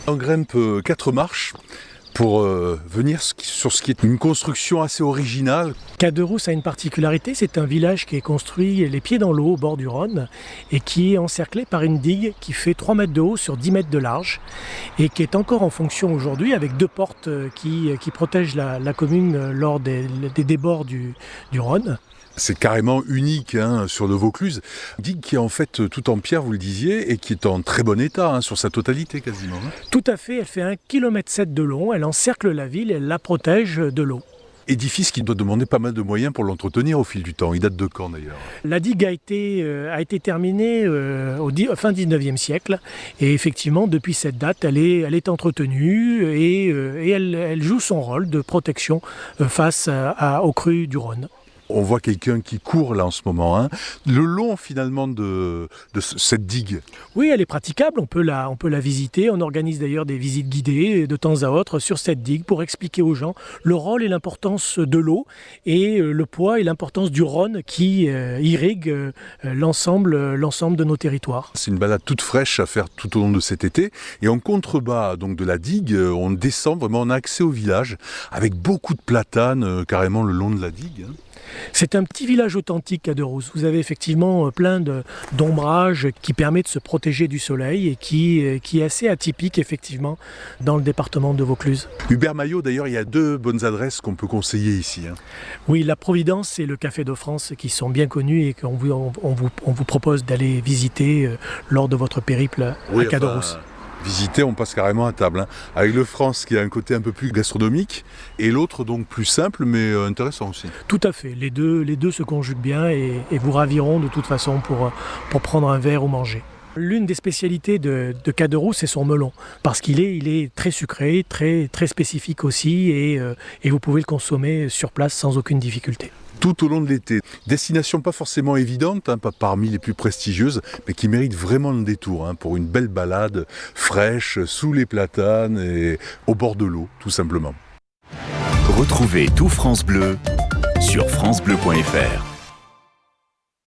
On grimpe 4 marches pour venir sur ce qui est une construction assez originale. Caderousse a une particularité, c'est un village qui est construit les pieds dans l'eau au bord du Rhône et qui est encerclé par une digue qui fait 3 mètres de haut sur 10 mètres de large et qui est encore en fonction aujourd'hui avec 2 portes qui protègent la commune lors des débords du Rhône. C'est carrément unique sur le Vaucluse. Digue qui est en fait tout en pierre, vous le disiez, et qui est en très bon état sur sa totalité quasiment. Tout à fait, elle fait 1,7 km de long, elle encercle la ville, elle la protège de l'eau. Édifice qui doit demander pas mal de moyens pour l'entretenir au fil du temps. Il date de quand d'ailleurs? La digue a été terminée au fin 19e siècle et effectivement depuis cette date elle est entretenue et elle joue son rôle de protection face aux crues du Rhône. On voit quelqu'un qui court là en ce moment, le long finalement de cette digue. Oui, elle est praticable, on peut la visiter. On organise d'ailleurs des visites guidées de temps à autre sur cette digue pour expliquer aux gens le rôle et l'importance de l'eau et le poids et l'importance du Rhône qui irrigue l'ensemble de nos territoires. C'est une balade toute fraîche à faire tout au long de cet été et en contrebas donc de la digue, on descend vraiment, on a accès au village avec beaucoup de platanes carrément le long de la digue. C'est un petit village authentique, Caderousse. Vous avez effectivement plein d'ombrages qui permet de se protéger du soleil et qui est assez atypique effectivement dans le département de Vaucluse. Hubert Maillot, d'ailleurs, il y a 2 bonnes adresses qu'on peut conseiller ici. Oui, la Providence et le Café de France qui sont bien connus et qu'on vous propose d'aller visiter lors de votre périple à Caderousse. Visiter, on passe carrément à table. Avec le France qui a un côté un peu plus gastronomique et l'autre donc plus simple mais intéressant aussi. Tout à fait, les deux se conjuguent bien et vous raviront de toute façon pour prendre un verre ou manger. L'une des spécialités de Caderousse, c'est son melon, parce qu'il est très sucré, très, très spécifique aussi et vous pouvez le consommer sur place sans aucune difficulté. Tout au long de l'été. Destination pas forcément évidente, pas parmi les plus prestigieuses, mais qui mérite vraiment le détour pour une belle balade fraîche, sous les platanes et au bord de l'eau, tout simplement. Retrouvez tout France Bleu sur francebleu.fr.